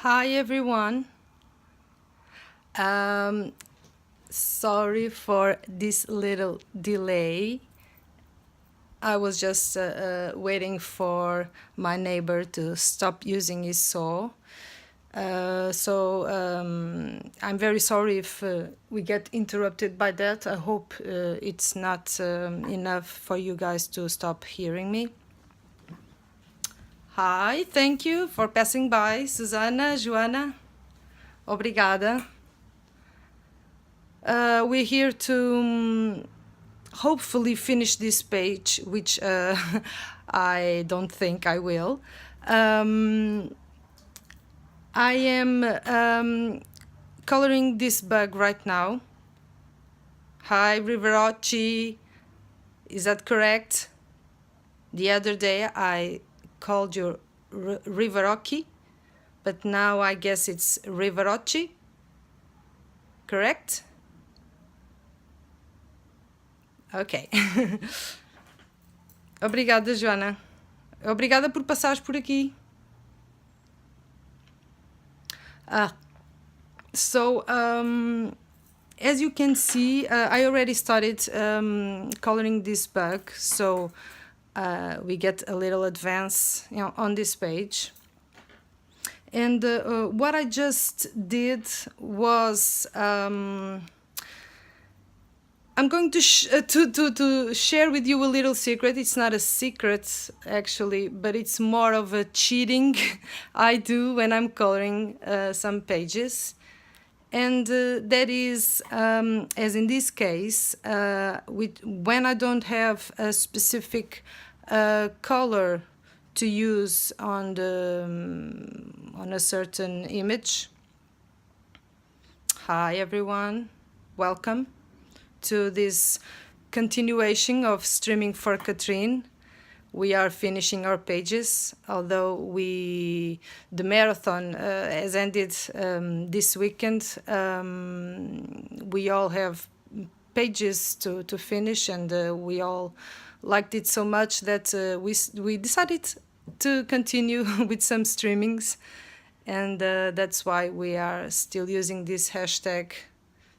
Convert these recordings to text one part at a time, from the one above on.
Hi everyone. Sorry for this little delay. I was just waiting for my neighbor to stop using his saw. I'm very sorry if we get interrupted by that. I hope it's not enough for you guys to stop hearing me. Hi, thank you for passing by, Susana, Joana. Obrigada. We're here to hopefully finish this page, which I don't think I will. I am coloring this bug right now. Hi, Riverocci. Is that correct? The other day I called you Riverocchi, but now I guess it's Riverocci. Correct? Ok. Obrigada, Joana. Obrigada por passares por aqui. As you can see, I already started coloring this bug, so we get a little advance, on this page. And what I just did was I'm going to share with you a little secret. It's not a secret, actually, but it's more of a cheating I do when I'm coloring some pages. And that is, as in this case, when I don't have a specific color to use on a certain image. Hi everyone, welcome to this continuation of Streaming for Katrine. We are finishing our pages, although the marathon has ended this weekend. We all have pages to finish, and we all liked it so much that we decided to continue with some streamings, and that's why we are still using this hashtag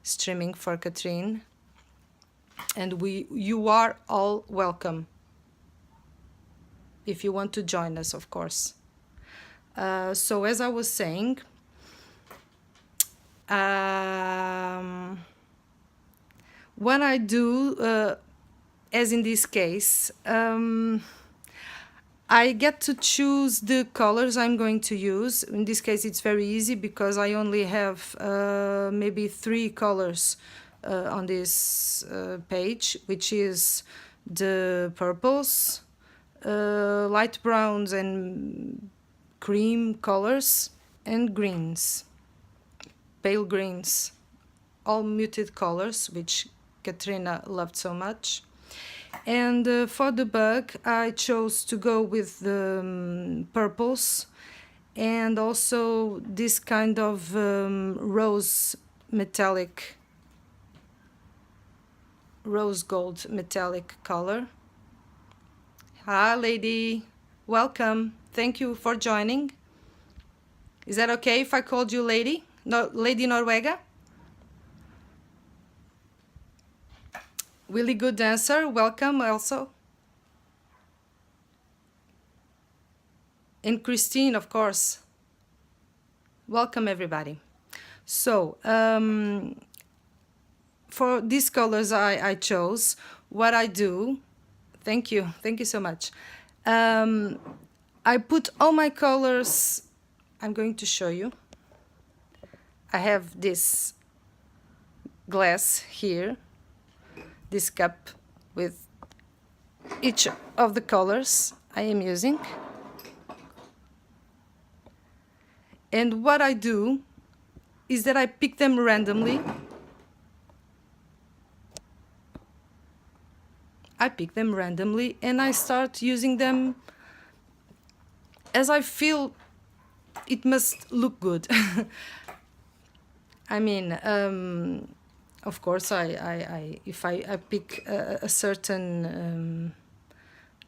Streaming for Katrine. And you are all welcome if you want to join us, of course. So as I was saying, what I do, as in this case, I get to choose the colors I'm going to use. In this case, it's very easy because I only have maybe 3 colors on this page, which is the purples, light browns and cream colors, and greens, pale greens, all muted colors, which Katrina loved so much. And for the bug, I chose to go with the purples and also this kind of rose gold metallic color. Hi lady, welcome, thank you for joining. Is that okay if I called you lady? No, Lady Norwega? Really good dancer, welcome also. And Christine, of course. Welcome everybody. So, for these colors I chose, what I do, thank you so much. I put all my colors, I'm going to show you. I have this glass here, this cup with each of the colors I am using. And what I do is that I pick them randomly. And I start using them as I feel it must look good. I mean, of course, if I pick a certain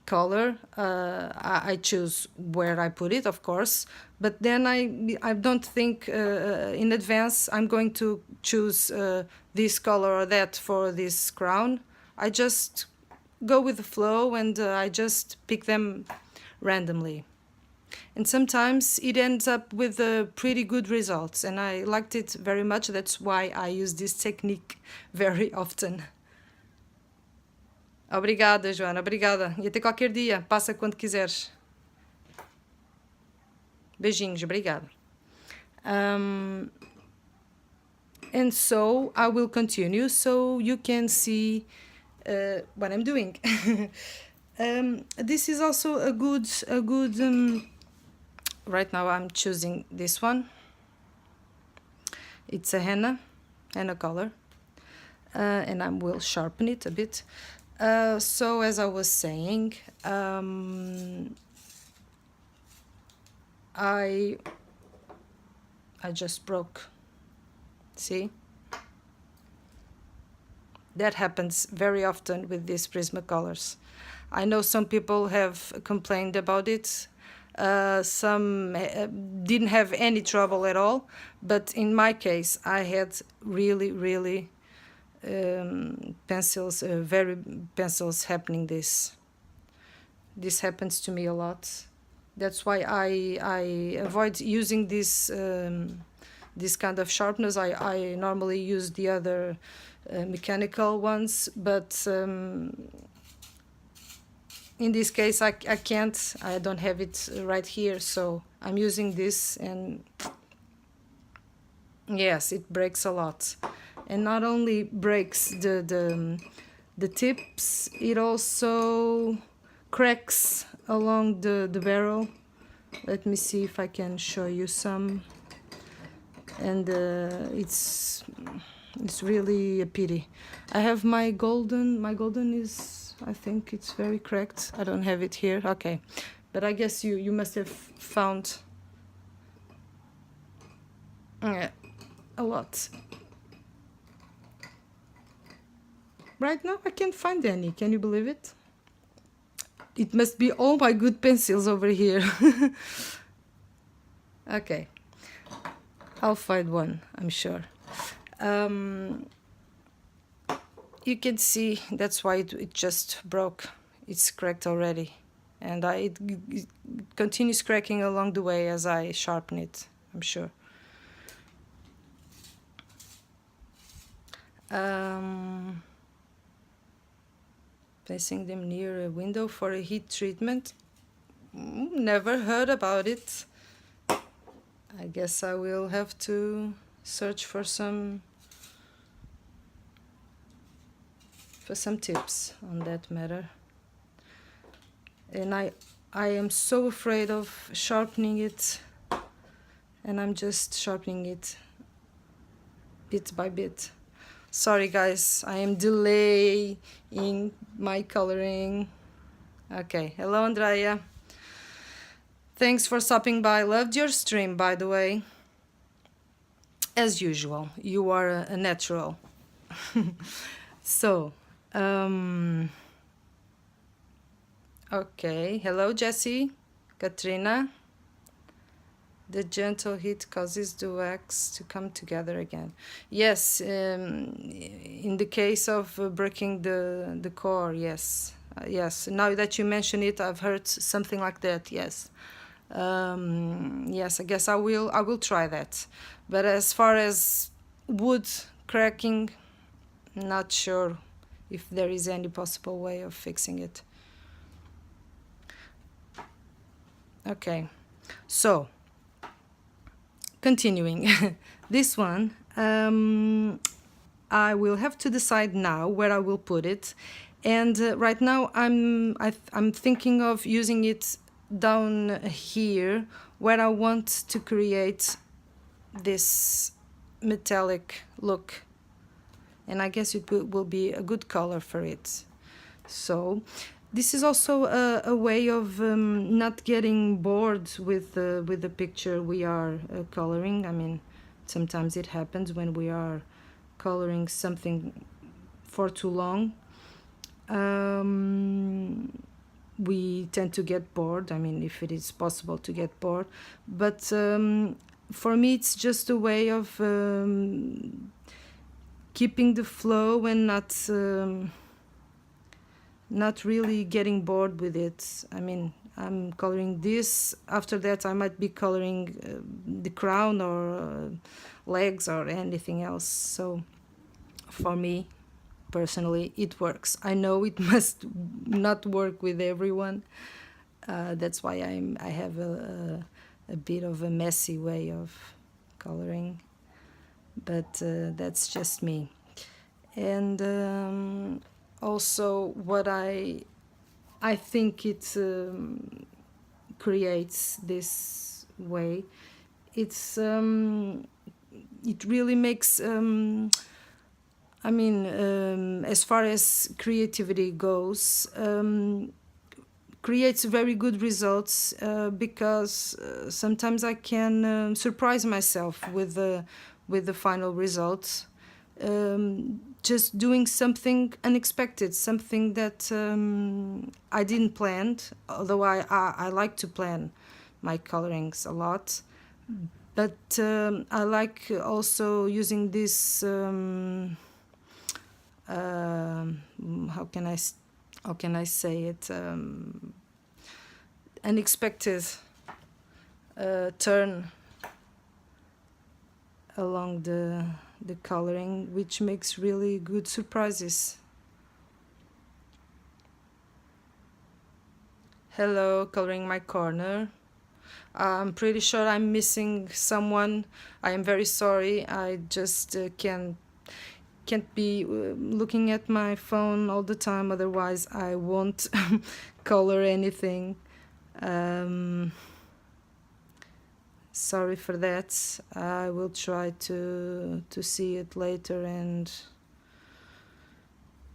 color, I choose where I put it, of course, but then I don't think in advance I'm going to choose this color or that for this crown. I just go with the flow, and I just pick them randomly. And sometimes it ends up with pretty good results, and I liked it very much. That's why I use this technique very often. Obrigada, Joana, obrigada. E até qualquer dia, passa quando quiseres. Beijinhos, obrigada. And so I will continue so you can see what I'm doing. This is also a good right now I'm choosing this one. It's a henna color, and I will sharpen it a bit. So as I was saying, I just broke. See? That happens very often with these Prismacolors. I know some people have complained about it. Some didn't have any trouble at all, but in my case, I had really pencils, very pencils happening this. This happens to me a lot. That's why I avoid using this kind of sharpeners. I normally use the other mechanical ones, but in this case I can't. I don't have it right here, so I'm using this, and yes, it breaks a lot. And not only breaks the tips, it also cracks along the barrel. Let me see if I can show you some. And it's really a pity. I have my golden is, I think it's very cracked. I don't have it here. Okay, but I guess you must have found a lot. Right now I can't find any. Can you believe it? It must be all my good pencils over here. Okay, I'll find one, I'm sure. You can see that's why it just broke. It's cracked already, and it continues cracking along the way as I sharpen it, I'm sure. Placing them near a window for a heat treatment. Never heard about it. I guess I will have to search for some tips on that matter. And I am so afraid of sharpening it, and I'm just sharpening it bit by bit. Sorry guys, I am delaying my coloring. Okay, hello Andrea. Thanks for stopping by. Loved your stream, by the way. As usual, you are a natural. So, okay, hello Jessie, Katrina. The gentle heat causes the wax to come together again. Yes, in the case of breaking the core, yes. Yes, now that you mention it, I've heard something like that, yes. Yes, I guess I will try that. But as far as wood cracking, not sure if there is any possible way of fixing it. Okay, so continuing. This one, I will have to decide now where I will put it, and right now I'm thinking of using it down here where I want to create this metallic look, and I guess it will be a good color for it. So this is also a way of not getting bored with the picture we are coloring. I mean, sometimes it happens when we are coloring something for too long. we tend to get bored. I mean, if it is possible to get bored. But for me, it's just a way of keeping the flow and not really getting bored with it. I mean, I'm coloring this. After that, I might be coloring the crown or legs or anything else. So for me, personally, it works. I know it must not work with everyone. That's why I have a bit of a messy way of coloring, but that's just me. And also, what I think it creates this way. It's it really makes. I mean, as far as creativity goes, creates very good results because sometimes I can surprise myself with the final results. Just doing something unexpected, something that I didn't plan, although I like to plan my colorings a lot. But I like also using this, how can I say it, unexpected turn along the coloring, which makes really good surprises. Hello, coloring my corner. I'm pretty sure I'm missing someone. I am very sorry. I just can't be looking at my phone all the time, otherwise I won't color anything. Sorry for that. I will try to see it later and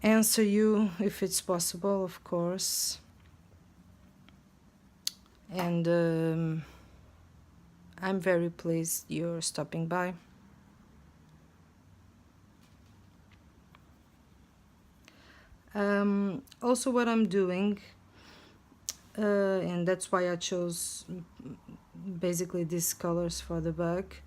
answer you if it's possible, of course. And I'm very pleased you're stopping by. Also, what I'm doing, and that's why I chose basically these colors for the back.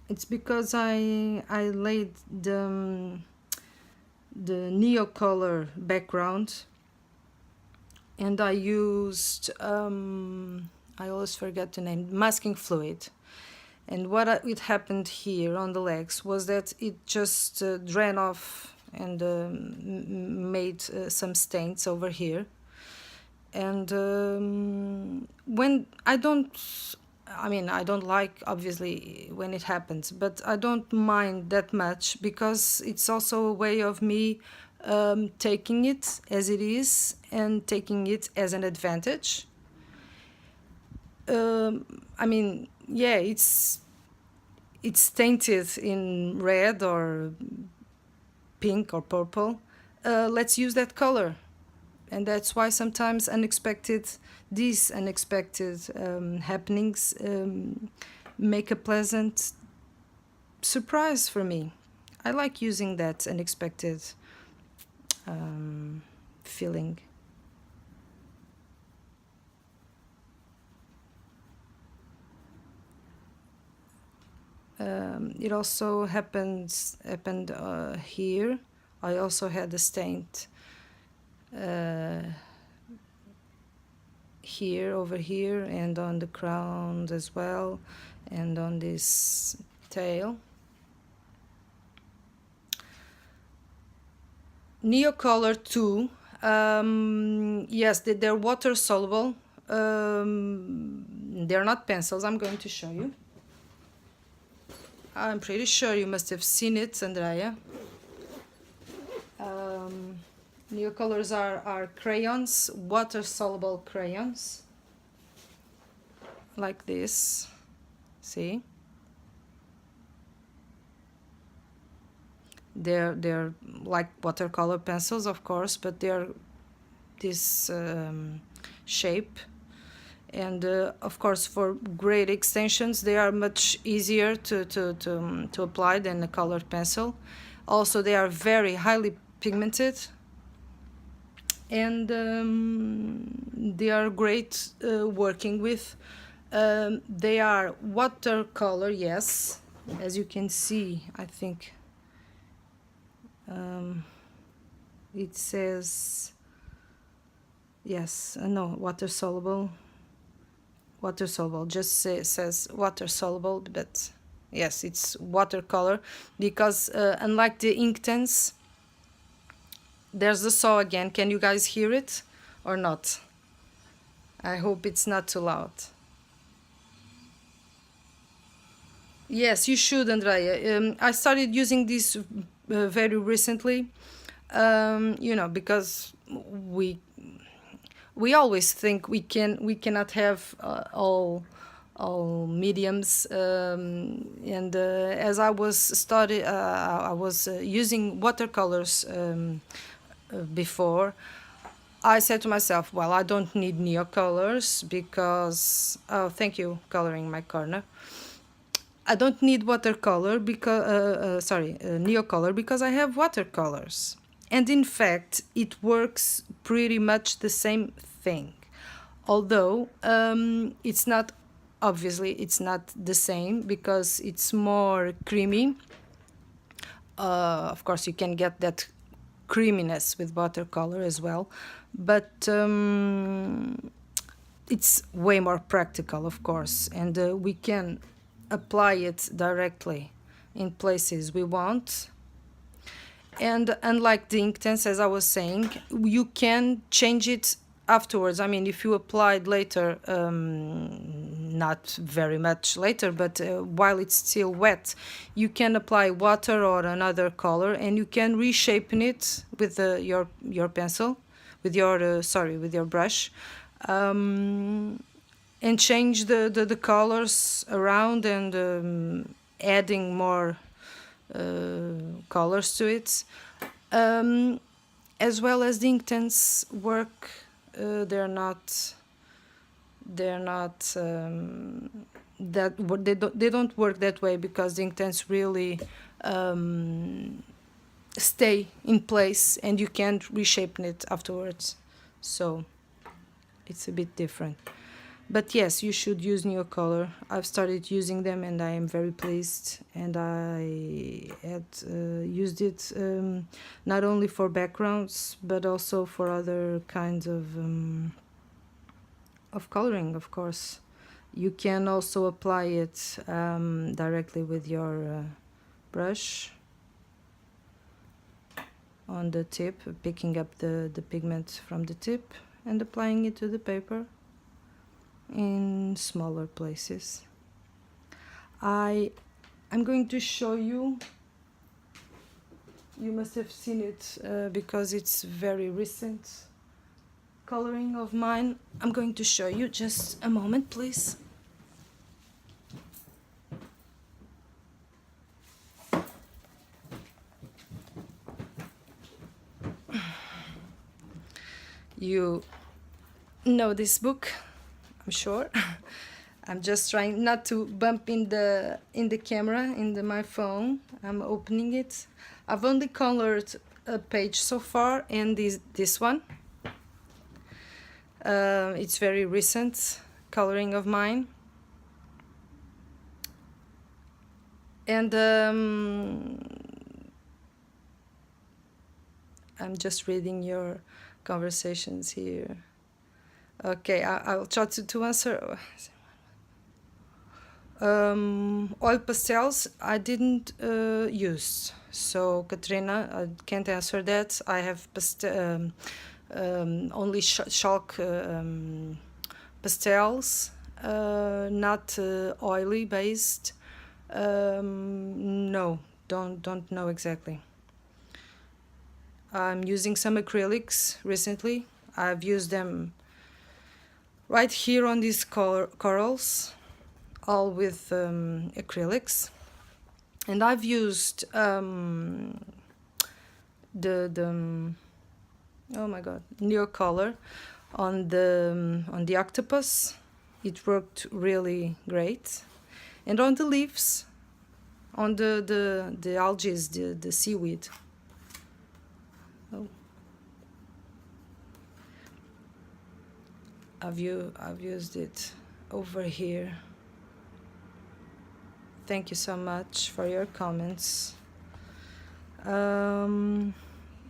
It's because I laid the neo color background, and I used I always forget the name, masking fluid. And what it happened here on the legs was that it just drained off and made some stains over here. And when I don't like, obviously, when it happens, but I don't mind that much because it's also a way of me taking it as it is and taking it as an advantage. Yeah, it's tainted in red or pink or purple. Let's use that color. And that's why sometimes these unexpected happenings make a pleasant surprise for me. I like using that unexpected feeling. It also happened here. I also had a stain here, over here, and on the crown as well, and on this tail. Neocolor 2, yes, they're water soluble. They're not pencils. I'm going to show you. I'm pretty sure you must have seen it, Andrea. Neocolors are crayons, water-soluble crayons, like this. See? They're like watercolor pencils, of course, but they're this shape. And of course, for great extensions, they are much easier to apply than a colored pencil. Also, they are very highly pigmented. and they are great working with. They are watercolor, yes, as you can see. I think it says, yes, no, water soluble, just says water soluble, but yes, it's watercolor, because unlike the Inktense, there's the saw again. Can you guys hear it or not? I hope it's not too loud. Yes, you should, Andrea. I started using this very recently, because we always think we cannot have all mediums, and as I was using watercolors before. I said to myself, well, I don't need neocolors because, oh, thank you, coloring my corner. I don't need watercolor because, neocolor, because I have watercolors. And in fact, it works pretty much the same thing. Although it's not, obviously, it's not the same because it's more creamy. Of course, you can get that creaminess with watercolor as well, but it's way more practical, of course, and we can apply it directly in places we want. And unlike the Inktense, as I was saying, you can change it afterwards. I mean, if you applied later, not very much later, but while it's still wet, you can apply water or another color, and you can reshape it with your pencil, with your with your brush, and change the colors around, and adding more colors to it, as well as the Inktense work. They're not they don't work that way, because the Inktense really stay in place and you can't reshape it afterwards, so it's a bit different. But yes, you should use neocolor. I've started using them and I am very pleased, and I had used it not only for backgrounds but also for other kinds of coloring, of course. You can also apply it directly with your brush on the tip, picking up the pigment from the tip and applying it to the paper in smaller places. I'm going to show you. You must have seen it because it's very recent coloring of mine. I'm going to show you, just a moment, please. You know this book, I'm sure. I'm just trying not to bump in the camera, my phone. I'm opening it. I've only colored a page so far, and this one. It's very recent coloring of mine, and I'm just reading your conversations here. Okay, I'll try to answer. Oil pastels I didn't use, so Katrine, I can't answer that. I have only chalk pastels, not oily based. No, don't know exactly. I'm using some acrylics recently. I've used them right here on these corals, all with acrylics, and I've used the oh my god, neocolor on the octopus. It worked really great, and on the leaves, on the algae, the seaweed. Oh. I've used it over here. Thank you so much for your comments. The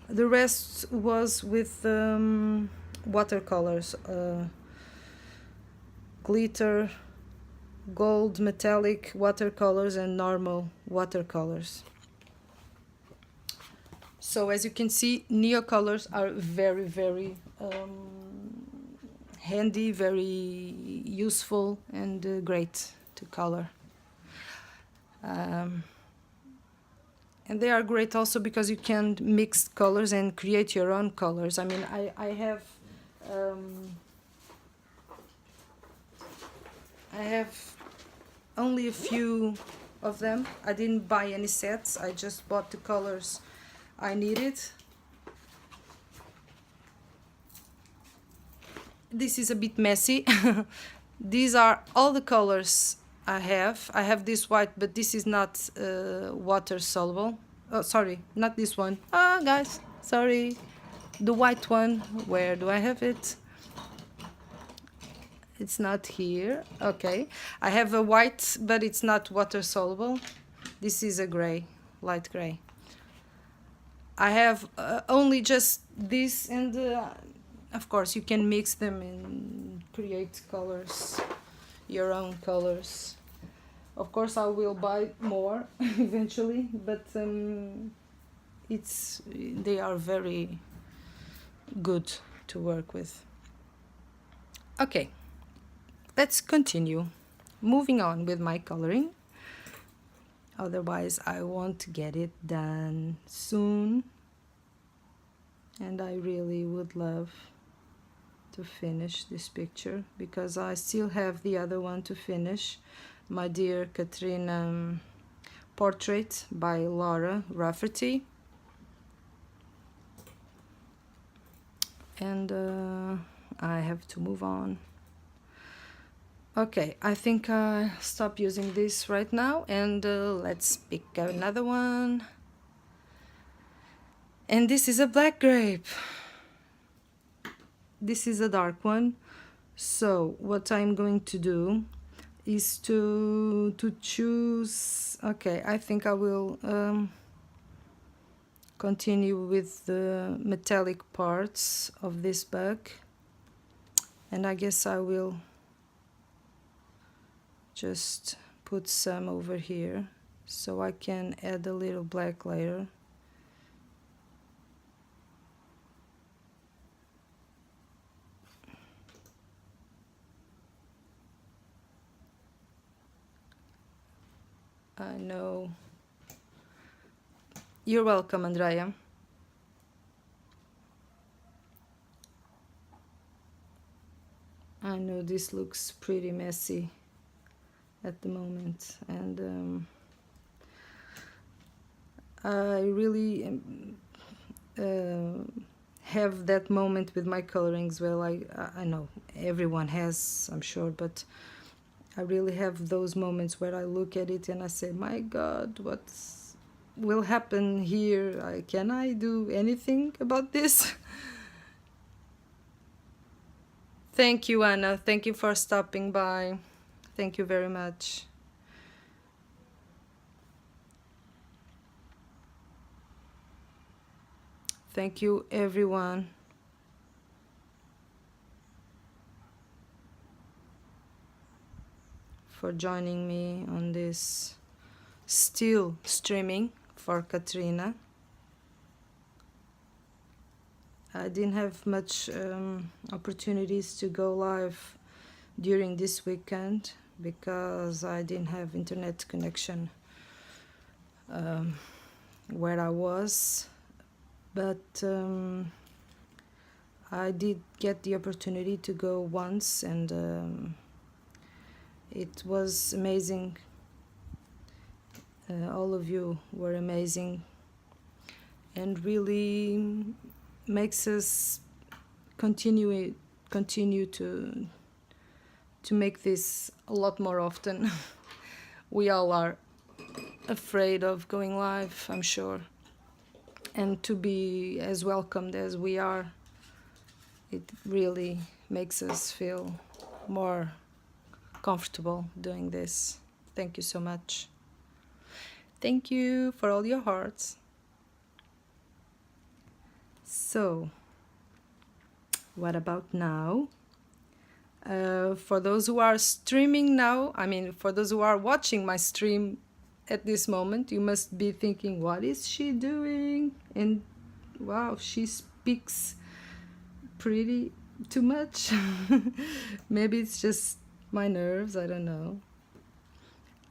rest was with watercolors, glitter, gold, metallic watercolors, and normal watercolors. So as you can see, neocolors are very, very handy, very useful, and great to color. And they are great also because you can mix colors and create your own colors. I mean, I have only a few of them. I didn't buy any sets. I just bought the colors I needed. This is a bit messy. These are all the colors I have. I have this white, but this is not water soluble. Oh, sorry, not this one. Ah, guys, sorry. The white one, where do I have it? It's not here. Okay, I have a white, but it's not water soluble. This is a gray, light gray. I have only just this, and of course you can mix them and create colors, your own colors. Of course I will buy more eventually, but they are very good to work with. Okay, let's continue. Moving on with my coloring. Otherwise I won't get it done soon. And I really would love to finish this picture because I still have the other one to finish. My dear Katrine portrait by Laura Rafferty. And I have to move on. Okay, I think I'll stop using this right now, and let's pick another one. And this is a black grape. This is a dark one. So what I'm going to do is to choose. Okay, I think I will continue with the metallic parts of this bug, and I guess I will just put some over here so I can add a little black later. I know. You're welcome, Andrea. I know this looks pretty messy at the moment, and I really have that moment with my colorings. Well, I know everyone has, I'm sure, but I really have those moments where I look at it and I say, my God, what will happen here? Can I do anything about this? Thank you, Anna. Thank you for stopping by. Thank you very much. Thank you, everyone. For joining me on this still streaming for Katrina. I didn't have much opportunities to go live during this weekend because I didn't have internet connection where I was, but I did get the opportunity to go once, and it was amazing. All of you were amazing, and really makes us continue to make this a lot more often. We all are afraid of going live, I'm sure, and to be as welcomed as we are, it really makes us feel more comfortable doing this. Thank you so much. Thank you for all your hearts. So, what about now? For those who are streaming now, I mean, for those who are watching my stream at this moment, you must be thinking, what is she doing? And wow, she speaks pretty too much. Maybe it's just my nerves, I don't know.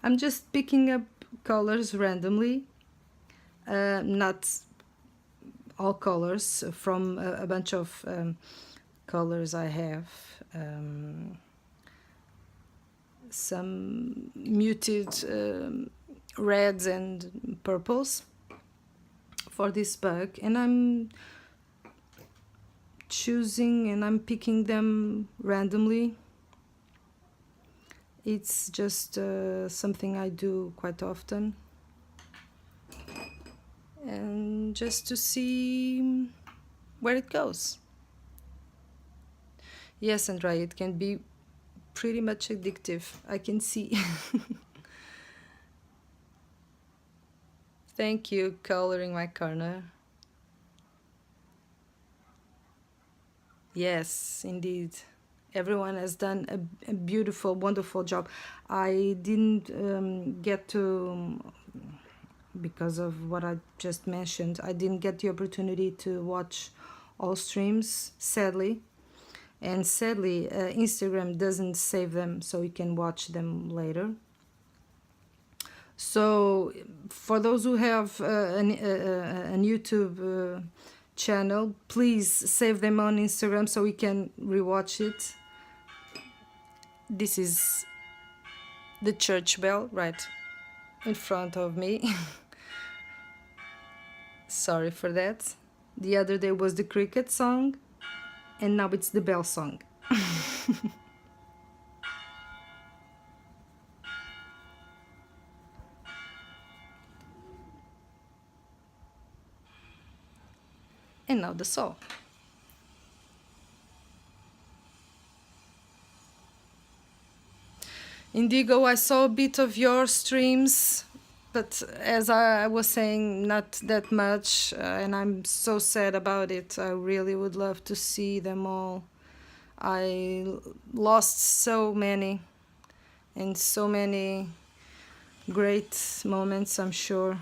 I'm just picking up colors randomly, not all colors, from a bunch of colors I have. Some muted reds and purples for this bug, and I'm choosing and I'm picking them randomly. It's just something I do quite often, and just to see where it goes. Yes, Andrea, it can be pretty much addictive, I can see. Thank you, coloring my corner. Yes, indeed. Everyone has done a beautiful, wonderful job. I didn't get to, because of what I just mentioned, I didn't get the opportunity to watch all streams, sadly. And sadly, Instagram doesn't save them, so you can watch them later. So for those who have a YouTube channel, please save them on Instagram so we can rewatch it. This is the church bell right in front of me. Sorry for that. The other day was the cricket song, and now it's the bell song. And now the saw. Indigo, I saw a bit of your streams, but as I was saying, not that much, and I'm so sad about it. I really would love to see them all. I lost so many, and so many great moments, I'm sure.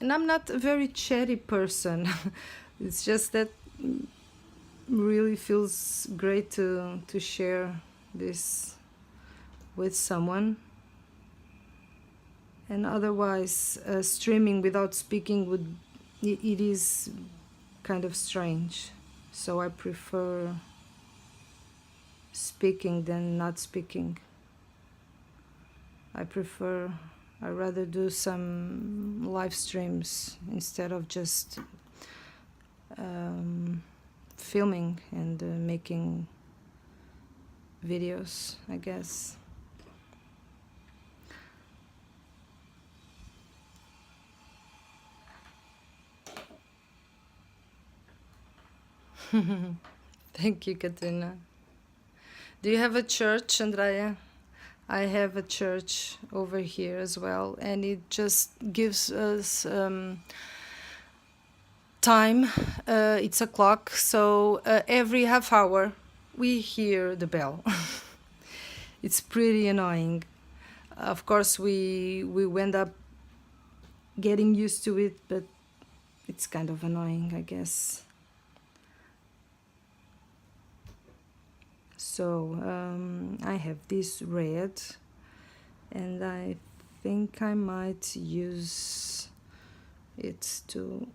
And I'm not a very chatty person. It's just that really feels great to share this with someone. And otherwise, streaming without speaking it is kind of strange. So I prefer speaking than not speaking. I'd rather do some live streams instead of just filming and making videos, I guess. Thank you, Katrina. Do you have a church, Andrea? I have a church over here as well, and it just gives us time. It's a clock, so every half hour we hear the bell. It's pretty annoying. Of course, we end up getting used to it, but it's kind of annoying, I guess. So I have this red, and I think I might use it to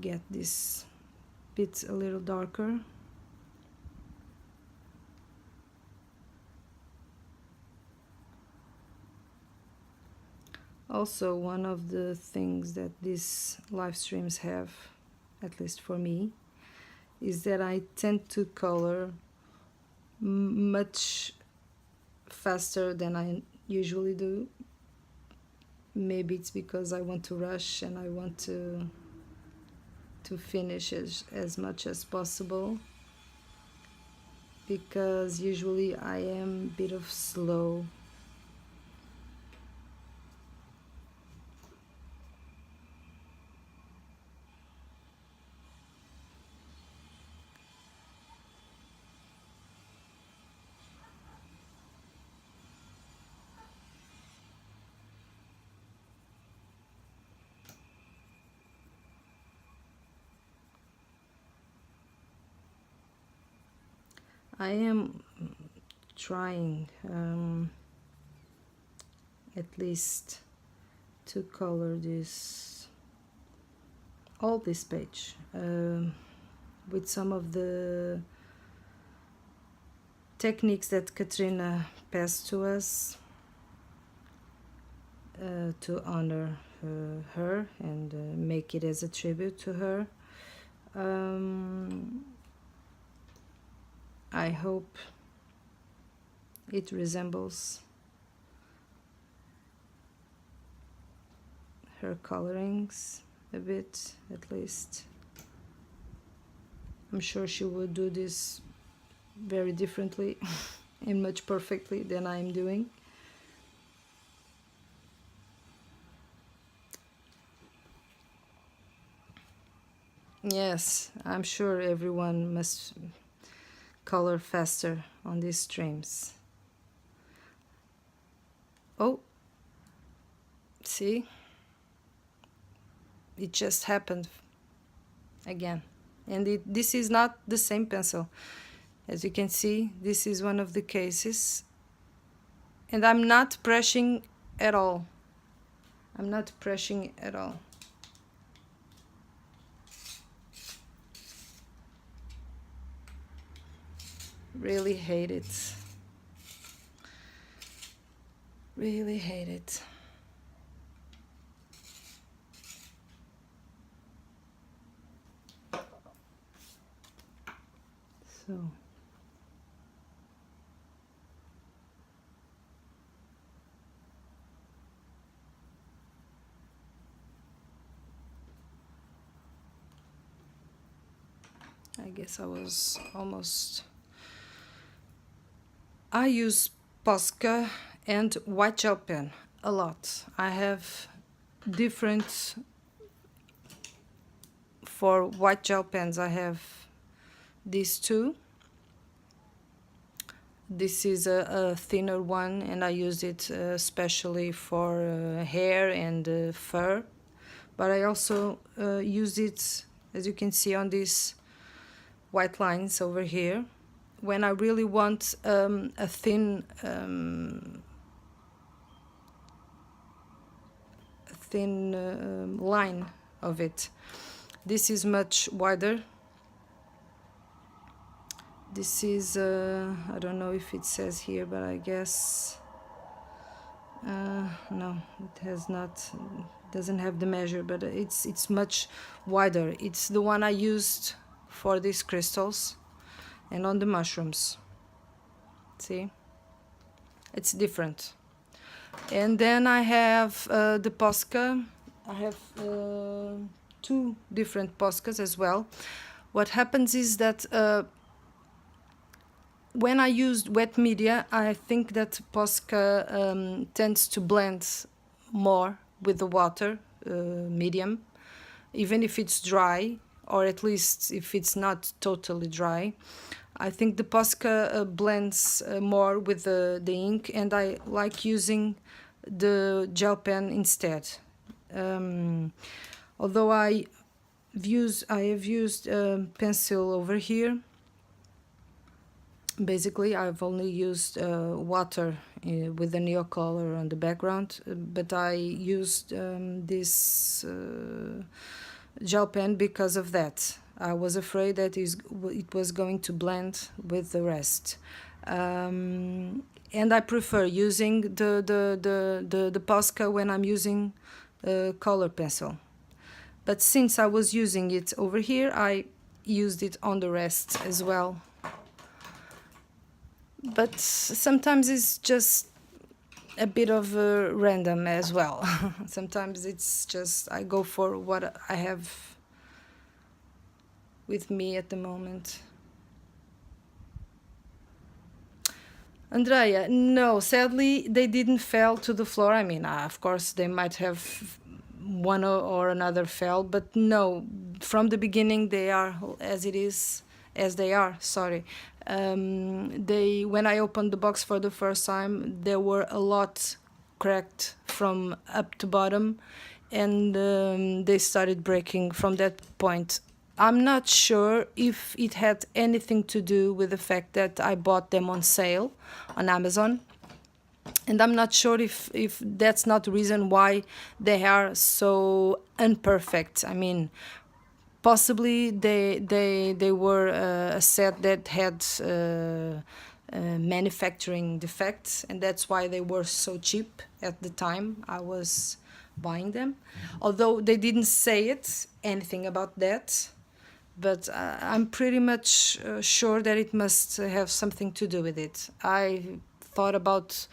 get this bit a little darker. Also, one of the things that these live streams have, at least for me, is that I tend to color much faster than I usually do, Maybe it's because I want to rush and I want to finish as much as possible, because usually I am a bit of slow. I am trying at least to color all this page with some of the techniques that Katrine passed to us to honor her and make it as a tribute to her. I hope it resembles her colorings a bit, at least. I'm sure she would do this very differently and much perfectly than I'm doing. Yes, I'm sure everyone must color faster on these streams. Oh, see? It just happened again. And this is not the same pencil. As you can see, this is one of the cases. And I'm not pressing at all. I'm not pressing at all. Really hate it. Really hate it. So I guess I was almost... I use Posca and white gel pen a lot. I have different... For white gel pens I have these two. This is a thinner one, and I use it especially for hair and fur. But I also use it, as you can see on these white lines over here, when I really want a thin line of it. This is much wider. This is I don't know if it says here, but I guess no, it has not. Doesn't have the measure, but it's much wider. It's the one I used for these crystals and on the mushrooms. See, it's different. And then I have the Posca. I have two different Poscas as well. What happens is that when I used wet media, I think that Posca tends to blend more with the water medium, even if it's dry, or at least if it's not totally dry. I think the Posca blends more with the ink, and I like using the gel pen instead. Although I have used pencil over here. Basically, I've only used water with the neo color on the background, but I used this gel pen because of that. I was afraid that it was going to blend with the rest. And I prefer using the Posca when I'm using color pencil. But since I was using it over here, I used it on the rest as well. But sometimes it's just a bit of random as well. Sometimes it's just I go for what I have with me at the moment. Andrea, no, sadly they didn't fall to the floor. I mean, of course they might have one or another fell, but no, from the beginning they are as it is, as they are. Sorry, they when I opened the box for the first time, there were a lot cracked from up to bottom, and they started breaking from that point. I'm not sure if it had anything to do with the fact that I bought them on sale on Amazon. And I'm not sure if that's not the reason why they are so imperfect. I mean, possibly they were a set that had manufacturing defects, and that's why they were so cheap at the time I was buying them. Although they didn't say anything about that, but I'm pretty much sure that it must have something to do with it. I thought about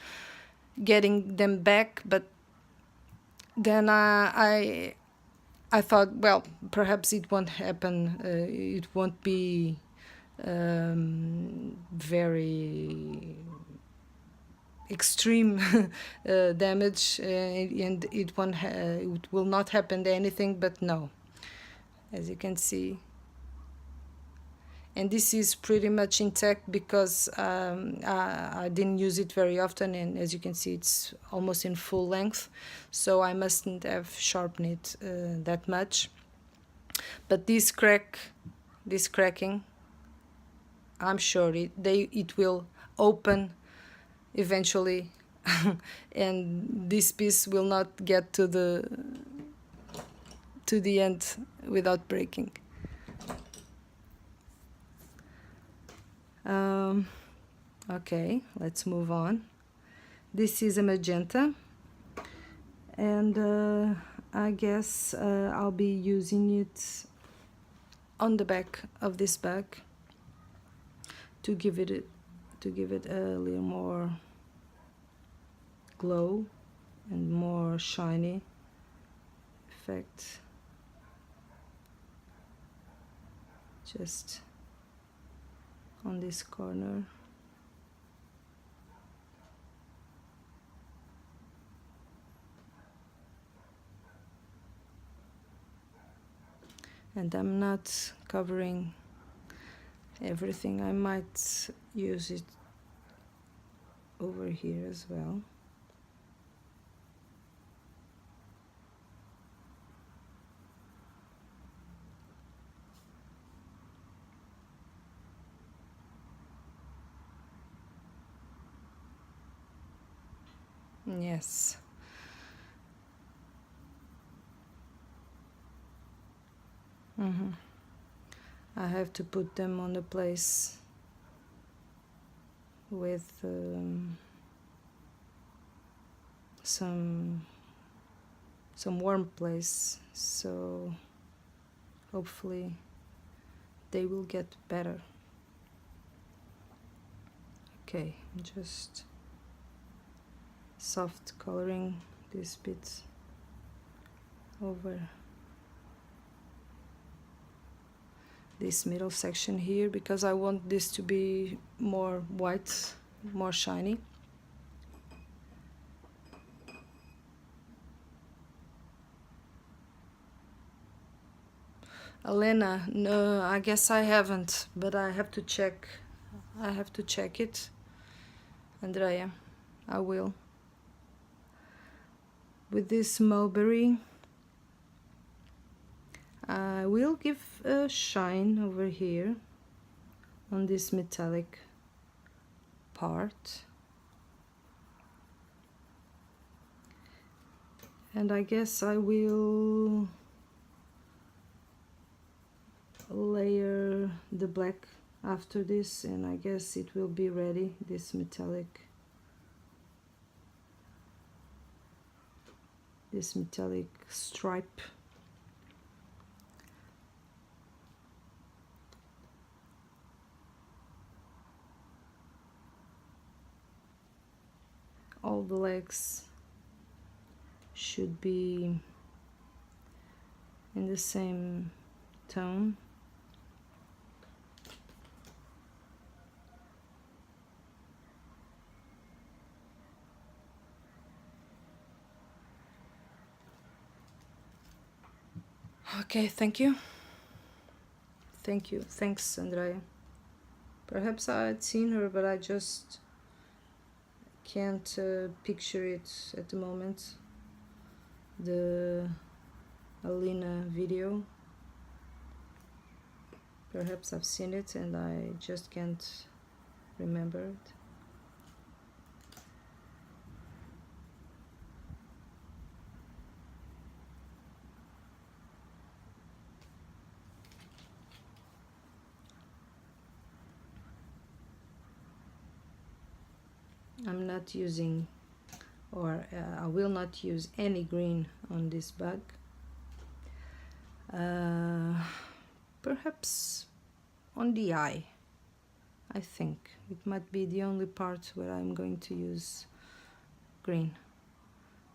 getting them back, but then I thought, well, perhaps it won't happen. It won't be very extreme damage, and it will not happen to anything. But no, as you can see. And this is pretty much intact because I didn't use it very often, and as you can see it's almost in full length, so I mustn't have sharpened it that much. But this cracking, I'm sure it will open eventually and this piece will not get to the end without breaking. Okay, let's move on. This is a magenta, and I guess I'll be using it on the back of this bag to give it a little more glow and more shiny effect. Just on this corner. And I'm not covering everything. I might use it over here as well. Yes. I have to put them on the place with some warm place, so hopefully they will get better. Okay, just soft coloring this bit over this middle section here because I want this to be more white, more shiny. Elena, no, I guess I haven't, but I have to check. I have to check it. Andrea, I will. With this mulberry, I will give a shine over here on this metallic part. And I guess I will layer the black after this, and I guess it will be ready, this metallic stripe. all the legs should be in the same tone. Okay, thank you. Thank you. Thanks, Andrea. Perhaps I had seen her, but I just can't picture it at the moment. The Alina video. Perhaps I've seen it and I just can't remember it. I'm not using, or I will not use any green on this bag. Perhaps on the eye. I think it might be the only part where I'm going to use green,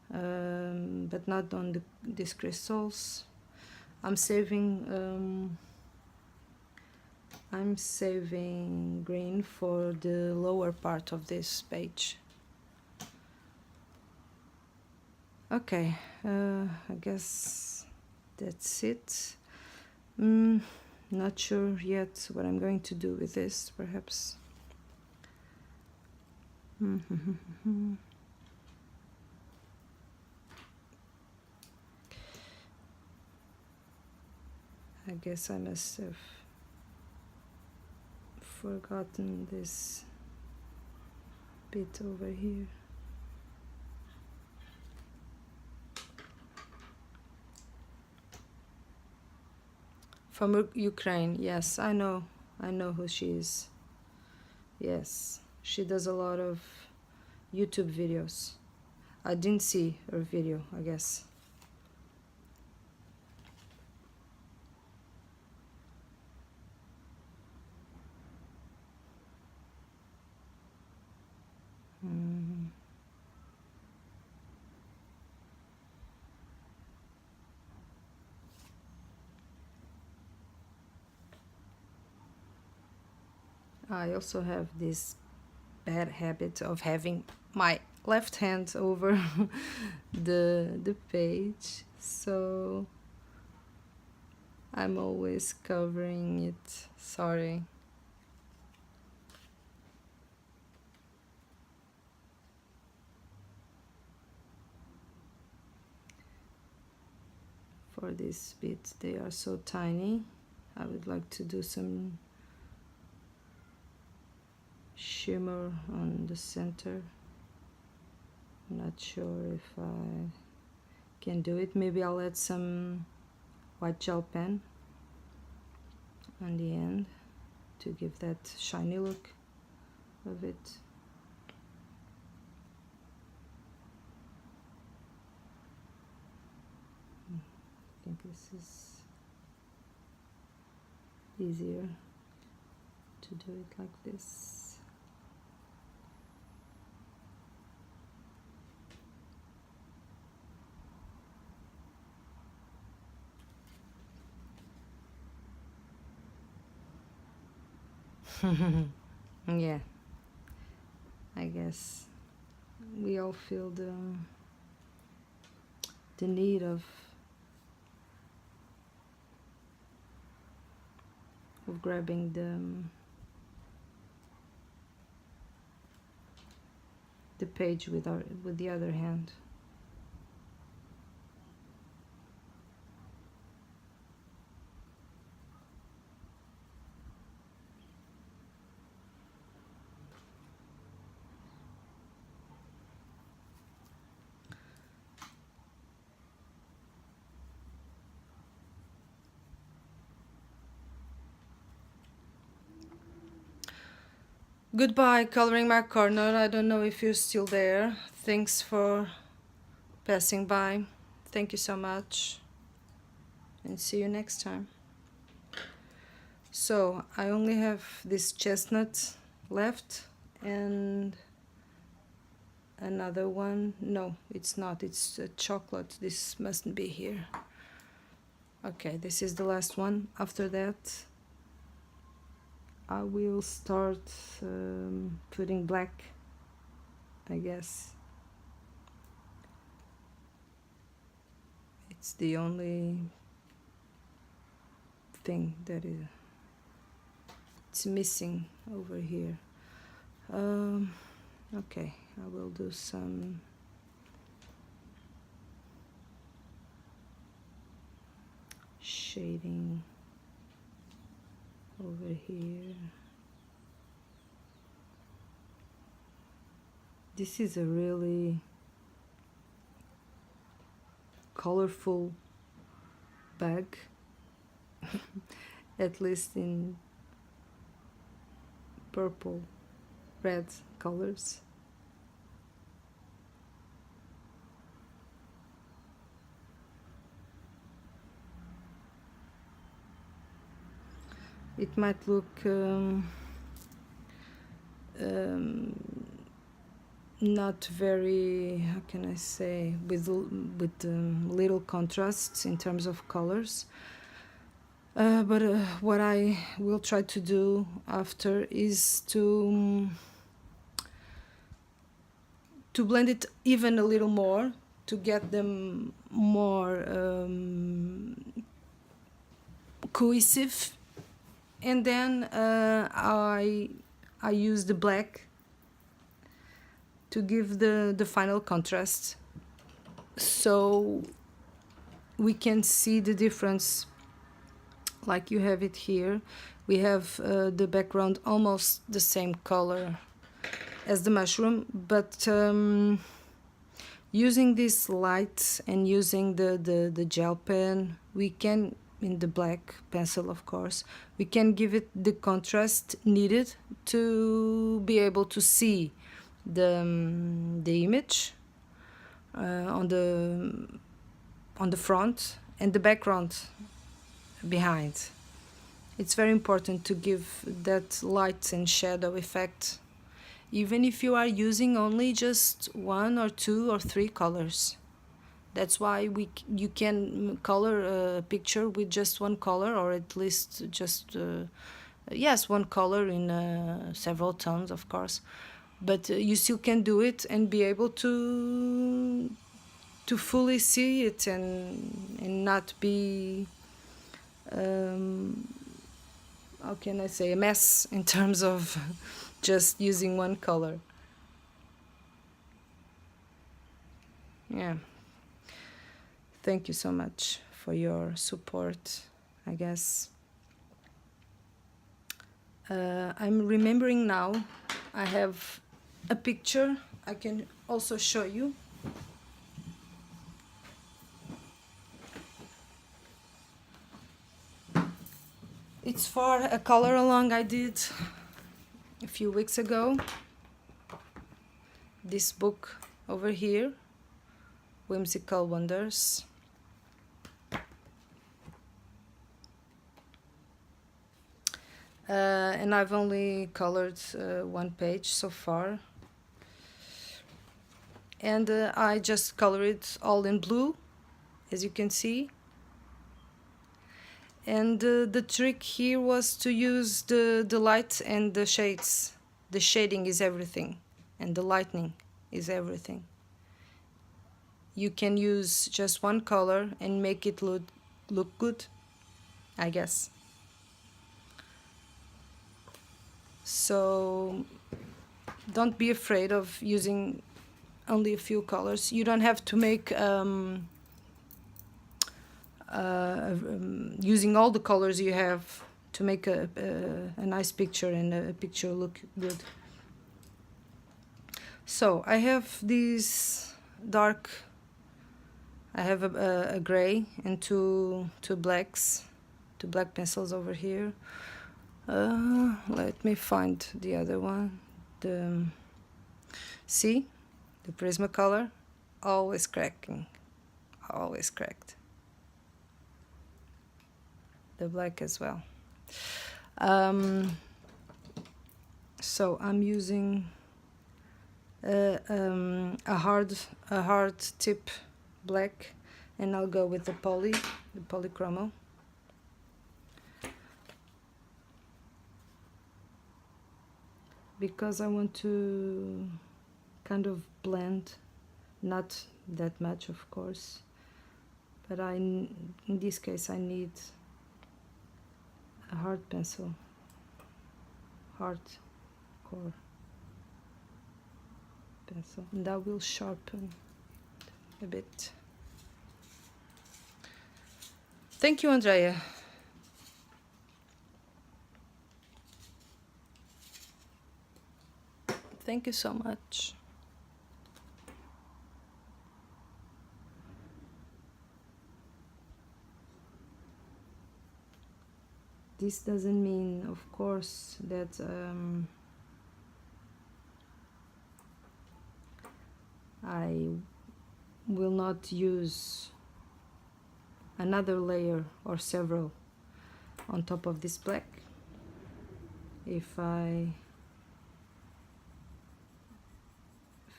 but not on these crystals. I'm saving green for the lower part of this page. Okay, I guess that's it. Not sure yet what I'm going to do with this, perhaps. I guess I must have forgotten this bit over here. From Ukraine, yes, I know who she is. Yes, she does a lot of YouTube videos. I didn't see her video, I guess. I also have this bad habit of having my left hand over the page, so I'm always covering it. Sorry. For this bit, they are so tiny. I would like to do some shimmer on the center. I'm not sure if I can do it. Maybe I'll add some white gel pen on the end to give that shiny look of it. I think this is easier to do it like this. Yeah, I guess we all feel the need of grabbing the page with the other hand. Goodbye, coloring my corner. I don't know if you're still there. Thanks for passing by. Thank you so much. And see you next time. So, I only have this chestnut left, and another one. No, it's not. It's chocolate. This mustn't be here. Okay, this is the last one. After that, I will start putting black, I guess. It's the only thing that it's missing over here. Okay, I will do some shading over here. This is a really colorful bag, at least in purple, red colors. It might look not very, how can I say, with little contrasts in terms of colors. But what I will try to do after is to blend it even a little more, to get them more cohesive, and then I use the black to give the final contrast, so we can see the difference. Like you have it here, we have the background almost the same color as the mushroom, but using this light and using the gel pen, we can, in the black pencil of course, we can give it the contrast needed to be able to see the image on the front and the background behind. It's very important to give that light and shadow effect, even if you are using only just 1 or 2 or 3 colors. That's why you can color a picture with just one color, or at least just yes, one color in several tones, of course, but you still can do it and be able to fully see it and not be how can I say, a mess in terms of just using one color. Yeah. Thank you so much for your support, I guess. I'm remembering now, I have a picture I can also show you. It's for a color along I did a few weeks ago. This book over here, Whimsical Wonders. And I've only colored one page so far. And I just color it all in blue, as you can see. And the trick here was to use the light and the shades. The shading is everything, and the lightning is everything. You can use just one color and make it look good, I guess. So don't be afraid of using only a few colors. You don't have to make using all the colors you have to make a nice picture and a picture look good. So I have these dark, I have a gray and two blacks, two black pencils over here. Let me find the other one. See, the Prismacolor, always cracking, always cracked. The black as well. So I'm using a hard tip black, and I'll go with the polychromo. Because I want to kind of blend, not that much of course, but in this case I need a hard pencil, hard core pencil, and that will sharpen a bit. Thank you, Andrea. Thank you so much. This doesn't mean, of course, that I will not use another layer or several on top of this black if I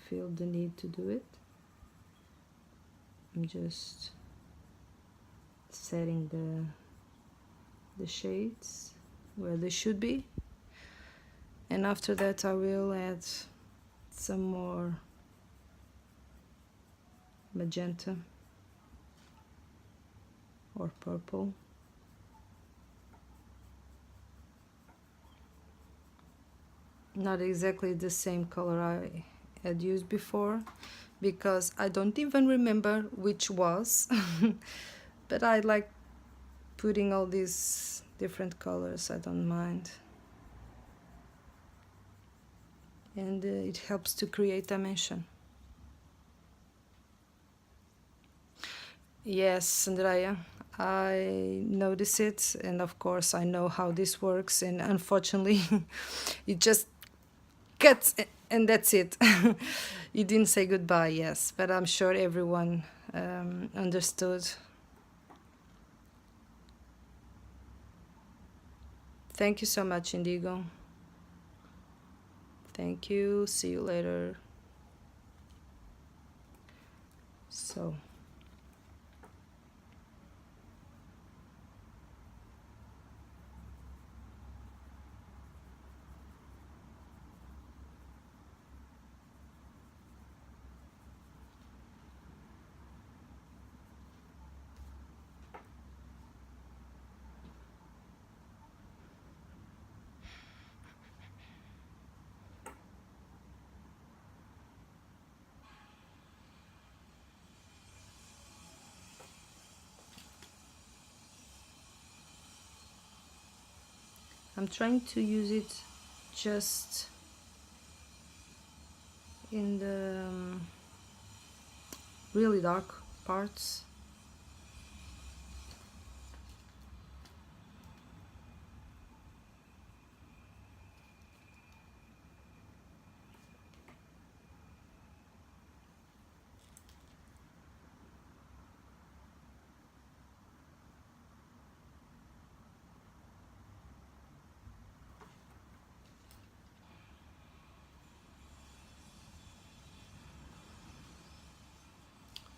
feel the need to do it. I'm just setting the shades where they should be, and after that I will add some more magenta or purple. Not exactly the same color I had used before, because I don't even remember which was but I like putting all these different colors. I don't mind, and it helps to create dimension. Yes, Andrea, I notice it, and of course I know how this works, and unfortunately it just cuts and that's it. You didn't say goodbye, yes, but I'm sure everyone understood. Thank you so much, Indigo. Thank you. See you later. So I'm trying to use it just in the really dark parts.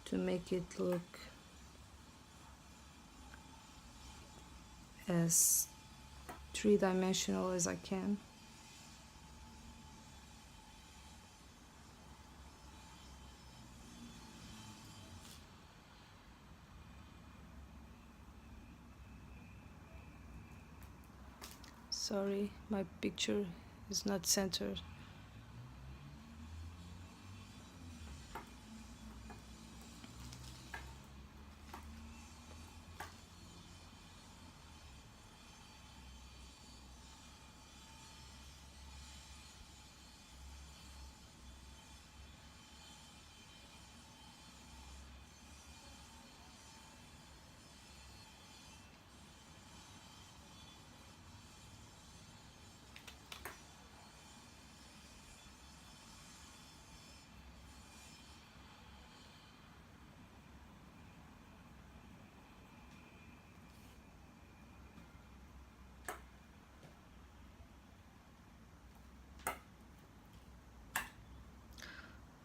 To make it look as three-dimensional as I can. Sorry, my picture is not centered.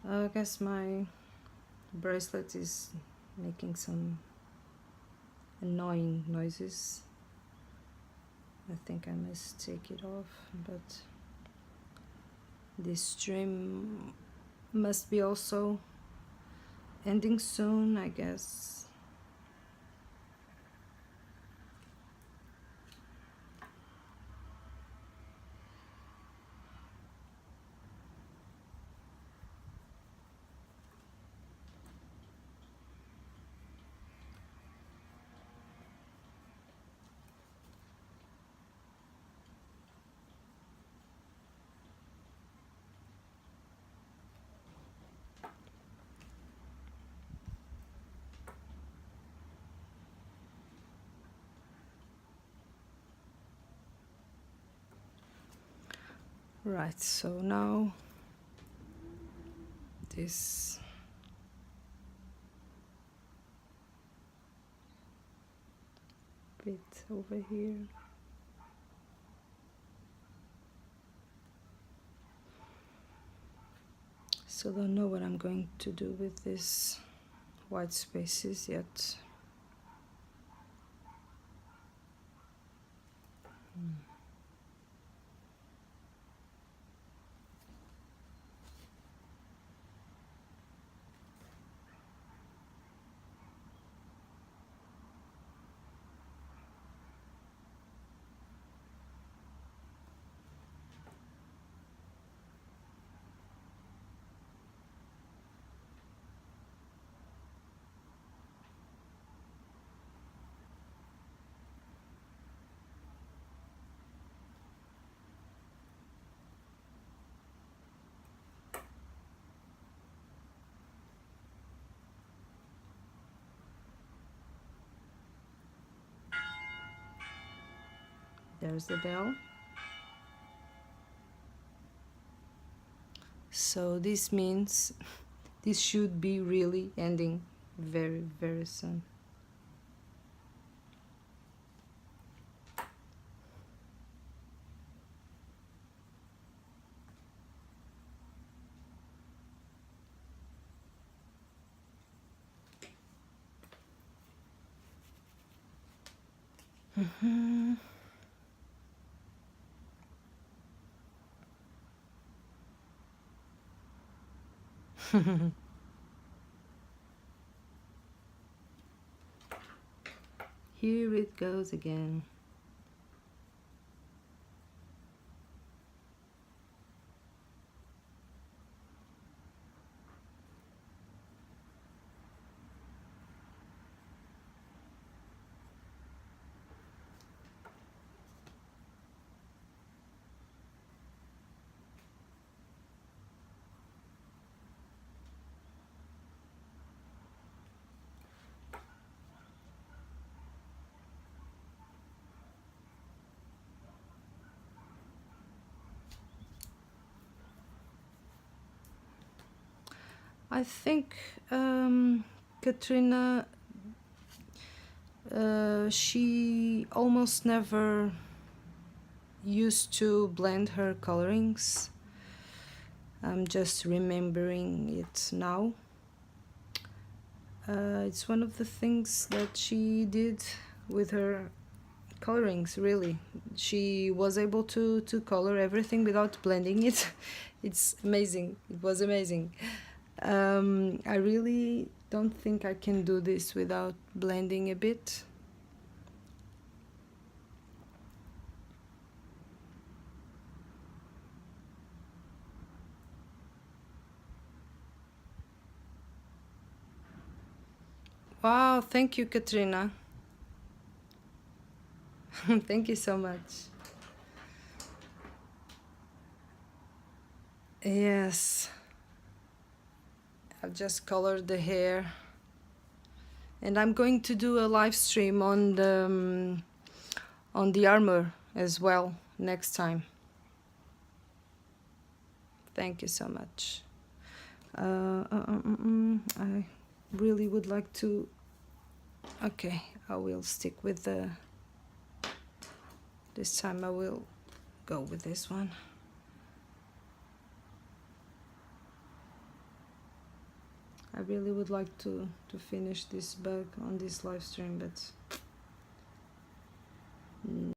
I guess my bracelet is making some annoying noises. I think I must take it off, but this stream must be also ending soon, I guess. Right, so now this bit over here. So don't know what I'm going to do with these white spaces yet. There's the bell. So this means this should be really ending very, very soon. Here it goes again. I think Katrina, she almost never used to blend her colorings. I'm just remembering it now. It's one of the things that she did with her colorings, really. She was able to color everything without blending it. It's amazing. It was amazing. I really don't think I can do this without blending a bit. Wow, thank you, Katrina. Thank you so much. Yes. I've just colored the hair. And I'm going to do a live stream on the armor as well next time. Thank you so much. I really would like to... Okay, I will stick with the... This time I will go with this one. I really would like to finish this bug on this live stream, but